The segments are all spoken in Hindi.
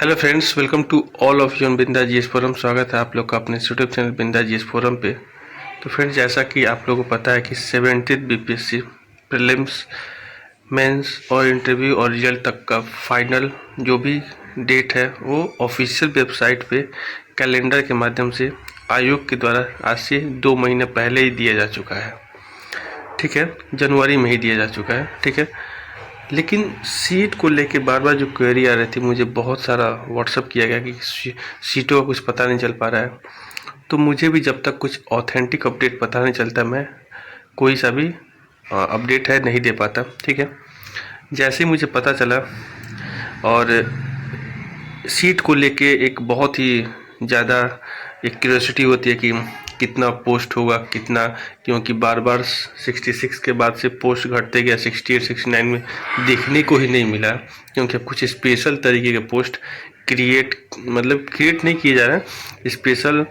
Hello friends, welcome to all of you on Binda GS forum. स्वागत है आप लोग का अपने YouTube channel Binda GS forum पे। तो फ्रेंड्स, जैसा कि आप लोगों को पता है कि 70th बीपीएससी प्रीलिम्स, मेंस और इंटरव्यू और रिजल्ट तक का फाइनल जो भी डेट है वो ऑफिशियल वेबसाइट पे कैलेंडर के माध्यम से आयोग के द्वारा आज से 2 महीने पहले ही दिया जा चुका है। ठीक है, जनवरी में ही दिया जा चुका है। ठीक है, लेकिन सीट को लेके बार बार जो क्वेरी आ रही थी, मुझे बहुत सारा व्हाट्सअप किया गया कि सीटों का कुछ पता नहीं चल पा रहा है। तो मुझे भी जब तक कुछ ऑथेंटिक अपडेट पता नहीं चलता, मैं कोई सा भी अपडेट है नहीं दे पाता। ठीक है, जैसे ही मुझे पता चला, और सीट को लेके एक बहुत ही ज़्यादा एक क्यूरियोसिटी होती है कि कितना पोस्ट होगा, कितना, क्योंकि बार बार 66 के बाद से पोस्ट घटते गया, 68 69 में देखने को ही नहीं मिला, क्योंकि अब कुछ स्पेशल तरीके के पोस्ट क्रिएट नहीं किए जा रहे हैं, स्पेशल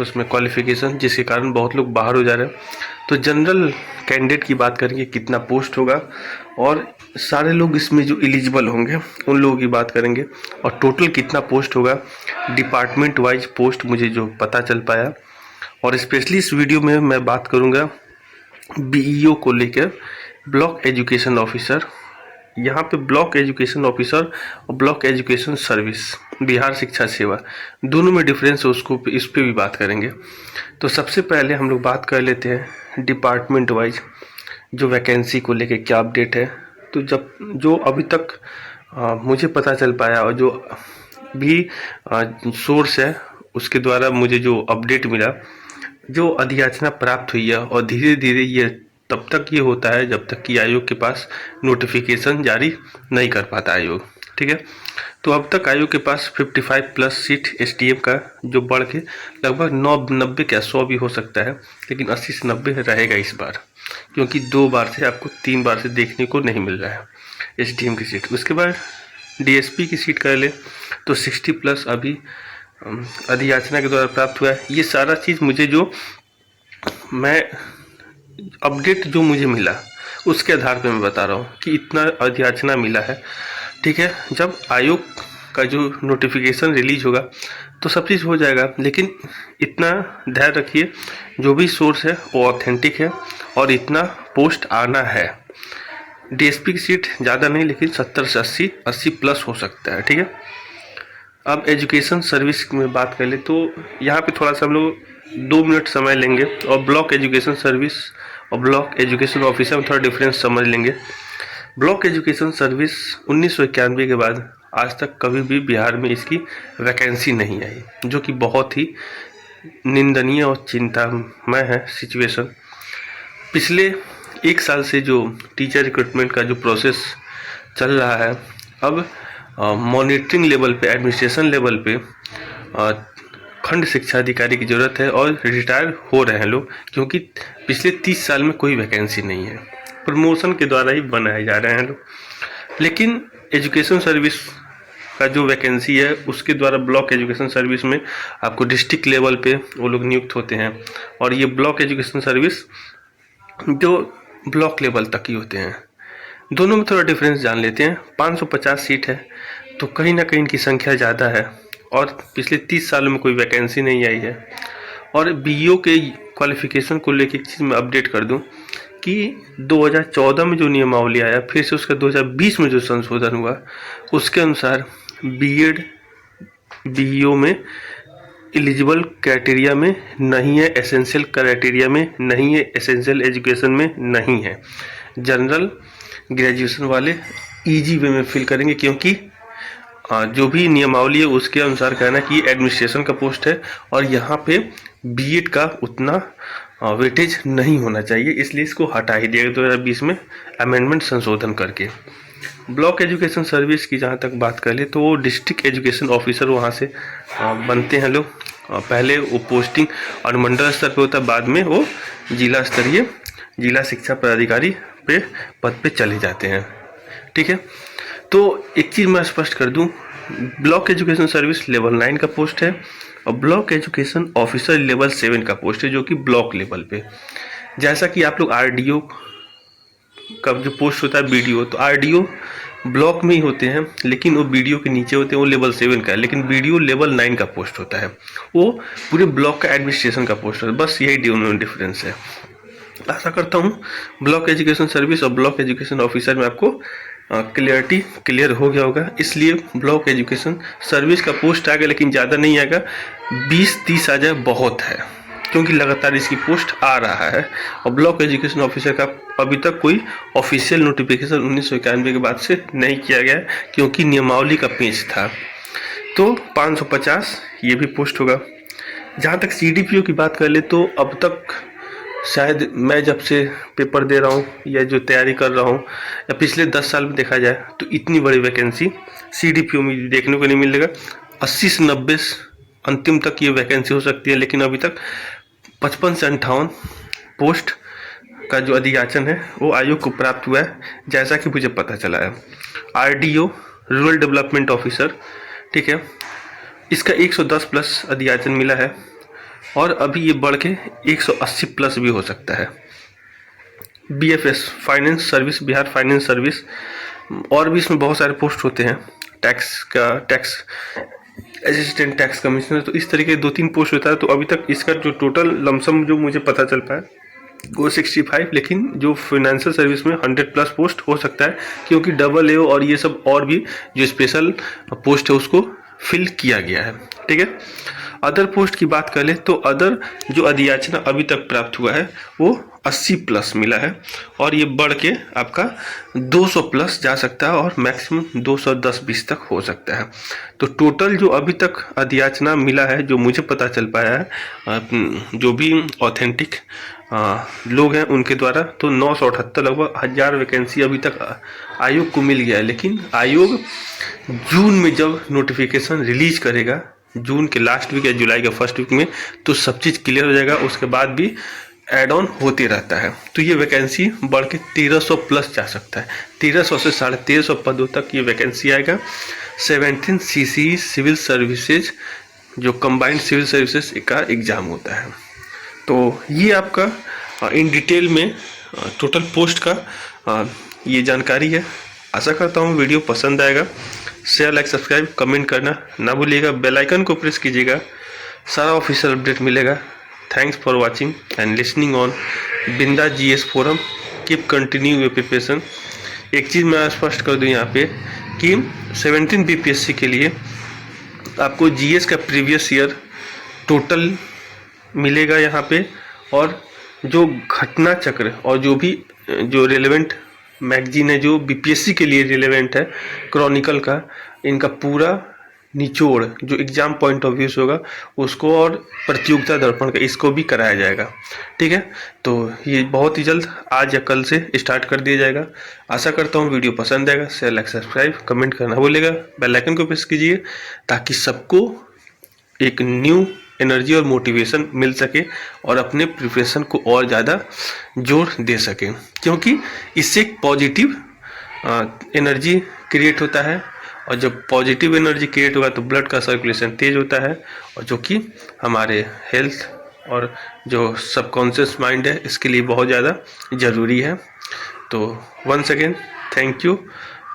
उसमें क्वालिफिकेशन, जिसके कारण बहुत लोग बाहर हो जा रहे हैं। तो जनरल कैंडिडेट की बात करेंगे कितना पोस्ट होगा, और सारे लोग इसमें जो एलिजिबल होंगे उन लोगों की बात करेंगे, और टोटल कितना पोस्ट होगा डिपार्टमेंट वाइज पोस्ट मुझे जो पता चल पाया। और स्पेशली इस वीडियो में मैं बात करूंगा बीईओ को लेकर, ब्लॉक एजुकेशन ऑफिसर। यहाँ पे ब्लॉक एजुकेशन ऑफिसर और ब्लॉक एजुकेशन सर्विस, बिहार शिक्षा सेवा, दोनों में डिफरेंस है, उसको इस पे भी बात करेंगे। तो सबसे पहले हम लोग बात कर लेते हैं डिपार्टमेंट वाइज जो वैकेंसी को लेके क्या अपडेट है। तो जो अभी तक मुझे पता चल पाया, और जो भी सोर्स है उसके द्वारा मुझे जो अपडेट मिला, जो अधियाचना प्राप्त हुई है, और धीरे धीरे ये तब तक ये होता है जब तक कि आयोग के पास नोटिफिकेशन जारी नहीं कर पाता आयोग। ठीक है, तो अब तक आयोग के पास 55 प्लस सीट एसडीएम का, जो बढ़ के लगभग 90 क्या 100 भी हो सकता है, लेकिन 80 से 90 रहेगा इस बार, क्योंकि 2 बार से आपको 3 बार से देखने को नहीं मिल रहा है एसडीएम की सीट। उसके बाद डीएसपी की सीट कर ले तो 60 प्लस अभी अधियाचना के द्वारा प्राप्त हुआ है। ये सारा चीज़ मुझे जो मैं अपडेट जो मुझे मिला उसके आधार पर मैं बता रहा हूँ कि इतना अधियाचना मिला है। ठीक है, जब आयोग का जो नोटिफिकेशन रिलीज होगा तो सब चीज़ हो जाएगा, लेकिन इतना ध्यान रखिए जो भी सोर्स है वो ऑथेंटिक है, और इतना पोस्ट आना है। डीएसपी की सीट ज़्यादा नहीं, लेकिन 70 से 80 प्लस हो सकता है। ठीक है, अब एजुकेशन सर्विस में बात कर ले तो यहाँ पे थोड़ा सा हम लोग 2 मिनट समय लेंगे, और ब्लॉक एजुकेशन सर्विस और ब्लॉक एजुकेशन ऑफिसर में थोड़ा डिफरेंस समझ लेंगे। ब्लॉक एजुकेशन सर्विस 1991 के बाद आज तक कभी भी बिहार में इसकी वैकेंसी नहीं आई, जो कि बहुत ही निंदनीय और चिंतामय है सिचुएशन। पिछले 1 साल से जो टीचर रिक्रूटमेंट का जो प्रोसेस चल रहा है, अब मॉनिटरिंग लेवल पे, एडमिनिस्ट्रेशन लेवल पे खंड शिक्षा अधिकारी की ज़रूरत है, और रिटायर हो रहे हैं लोग, क्योंकि पिछले 30 साल में कोई वैकेंसी नहीं है, प्रमोशन के द्वारा ही बनाए जा रहे हैं लोग। लेकिन एजुकेशन सर्विस का जो वैकेंसी है उसके द्वारा ब्लॉक एजुकेशन सर्विस में आपको डिस्ट्रिक्ट लेवल पे वो लोग नियुक्त होते हैं, और ये ब्लॉक एजुकेशन सर्विस जो ब्लॉक लेवल तक ही होते हैं। दोनों में थोड़ा डिफरेंस जान लेते हैं। 550 सीट है, तो कहीं ना कहीं इनकी संख्या ज़्यादा है, और पिछले 30 सालों में कोई वैकेंसी नहीं आई है। और बीईओ के क्वालिफिकेशन को लेकर एक चीज़ मैं अपडेट कर दूं कि 2014 में जो नियमावली आया, फिर से उसका 2020 में जो संशोधन हुआ, उसके अनुसार बीएड बीईओ में एलिजिबल क्राइटेरिया में नहीं है, एसेंशियल क्राइटेरिया में नहीं है, एसेंशियल एजुकेशन में नहीं है। जनरल ग्रेजुएशन वाले इजी वे में फिल करेंगे, क्योंकि जो भी नियमावली है उसके अनुसार कहना कि एडमिनिस्ट्रेशन का पोस्ट है, और यहाँ पे बीएड का उतना वेटेज नहीं होना चाहिए, इसलिए इसको हटा ही दिया 2020 में अमेंडमेंट संशोधन करके। ब्लॉक एजुकेशन सर्विस की जहाँ तक बात कर ले तो वो डिस्ट्रिक्ट एजुकेशन ऑफिसर वहाँ से बनते हैं लोग। पहले वो पोस्टिंग अनुमंडल स्तर पे होता है, बाद में वो जिला स्तरीय जिला शिक्षा पदाधिकारी पे पद पे चले जाते हैं। ठीक है, तो एक चीज़ मैं स्पष्ट कर दूं, ब्लॉक एजुकेशन सर्विस लेवल 9 का पोस्ट है, और ब्लॉक एजुकेशन ऑफिसर लेवल 7 का पोस्ट है, जो कि ब्लॉक लेवल पे। जैसा कि आप लोग आरडीओ का जो पोस्ट होता है बीडीओ, तो आरडीओ ब्लॉक में ही होते हैं, लेकिन वो बीडीओ के नीचे होते हैं, वो लेवल 7 का है, लेकिन बीडीओ लेवल 9 का पोस्ट होता है, वो पूरे ब्लॉक का एडमिनिस्ट्रेशन का पोस्ट है। बस यही डिफरेंस है। आशा करता हूँ ब्लॉक एजुकेशन सर्विस और ब्लॉक एजुकेशन ऑफिसर में आपको क्लियरिटी क्लियर हो गया होगा। इसलिए ब्लॉक एजुकेशन सर्विस का पोस्ट आएगा, लेकिन ज़्यादा नहीं आएगा, 20-30 आ जाए बहुत है, क्योंकि लगातार इसकी पोस्ट आ रहा है। और ब्लॉक एजुकेशन ऑफिसर का अभी तक कोई ऑफिशियल नोटिफिकेशन 1991 के बाद से नहीं किया गया, क्योंकि नियमावली का पेज था। तो 550 ये भी पोस्ट होगा। जहाँ तक सीडीपीओ की बात कर ले तो अब तक शायद मैं जब से पेपर दे रहा हूँ या जो तैयारी कर रहा हूँ या पिछले 10 साल में देखा जाए तो इतनी बड़ी वैकेंसी सीडीपीओ में देखने को नहीं मिलेगा। 80 से 90 अंतिम तक ये वैकेंसी हो सकती है, लेकिन अभी तक 55 से 58 पोस्ट का जो अधियाचन है वो आयोग को प्राप्त हुआ है, जैसा कि मुझे पता चला है। आरडीओ रूरल डेवलपमेंट ऑफिसर, ठीक है, इसका 110 प्लस अधियाचन मिला है और अभी ये बढ़ के 180 प्लस भी हो सकता है। BFS finance service, Bihar finance service, और भी इसमें बहुत सारे पोस्ट होते हैं। टैक्स असिस्टेंट टैक्स कमिश्नर, तो इस तरीके 2-3 पोस्ट होता है। तो अभी तक इसका जो टोटल लमसम जो मुझे पता चल पाया वो 65, लेकिन जो फाइनेंशियल सर्विस में 100 प्लस पोस्ट हो सकता है, क्योंकि डबल एओ और ये सब और भी जो स्पेशल पोस्ट है उसको फिल किया गया है, ठीक है। अदर पोस्ट की बात कर ले तो अदर जो अधियाचना अभी तक प्राप्त हुआ है वो 80 प्लस मिला है, और ये बढ़ के आपका 200 प्लस जा सकता है और मैक्सिमम 210-20 तक हो सकता है। तो टोटल जो अभी तक अधियाचना मिला है, जो मुझे पता चल पाया है, जो भी ऑथेंटिक लोग हैं उनके द्वारा, तो 978 लगभग 1000 वैकेंसी अभी तक आयोग को मिल गया है। लेकिन आयोग जून में जब नोटिफिकेशन रिलीज करेगा, जून के लास्ट वीक या जुलाई के फर्स्ट वीक में, तो सब चीज़ क्लियर हो जाएगा। उसके बाद भी एड ऑन होते रहता है, तो ये वैकेंसी बढ़ के 1300 प्लस जा सकता है। 1300 से 1350 पदों तक ये वैकेंसी आएगा। 17 सीसी सिविल सर्विसेज, जो कंबाइंड सिविल सर्विसेज का एग्ज़ाम होता है। तो ये आपका इन डिटेल में टोटल पोस्ट का ये जानकारी है। आशा करता हूँ वीडियो पसंद आएगा। शेयर, लाइक, सब्सक्राइब, कमेंट करना ना भूलिएगा। बेल आइकन को प्रेस कीजिएगा, सारा ऑफिशियल अपडेट मिलेगा। Thanks for watching and listening on Binda GS forum. Keep continue your preparation. एक चीज़ मैं स्पष्ट कर दूँ यहाँ पे कि 17 बीपीएससी के लिए आपको जीएस का प्रीवियस ईयर टोटल मिलेगा यहाँ पे, और जो घटना चक्र और जो भी जो रिलेवेंट मैगजीन है जो बीपीएससी के लिए रिलेवेंट है, क्रॉनिकल का, इनका पूरा निचोड़ जो एग्जाम पॉइंट ऑफ व्यू से होगा उसको, और प्रतियोगिता दर्पण का इसको भी कराया जाएगा, ठीक है। तो ये बहुत ही जल्द आज या कल से स्टार्ट कर दिया जाएगा। आशा करता हूँ वीडियो पसंद आएगा। शेयर, लाइक, सब्सक्राइब, कमेंट करना भूलेगा। बेल आइकन को प्रेस कीजिए ताकि सबको एक न्यू एनर्जी और मोटिवेशन मिल सके और अपने प्रिपरेशन को और ज़्यादा जोर दे सके, क्योंकि इससे एक पॉजिटिव एनर्जी क्रिएट होता है, और जब पॉजिटिव एनर्जी क्रिएट होगा तो ब्लड का सर्कुलेशन तेज होता है, और जो कि हमारे हेल्थ और जो सबकॉन्शियस माइंड है इसके लिए बहुत ज़्यादा ज़रूरी है। तो वंस अगेन थैंक यू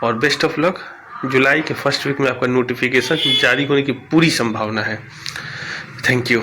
और बेस्ट ऑफ लक। जुलाई के फर्स्ट वीक में आपका नोटिफिकेशन जारी होने की पूरी संभावना है। Thank you.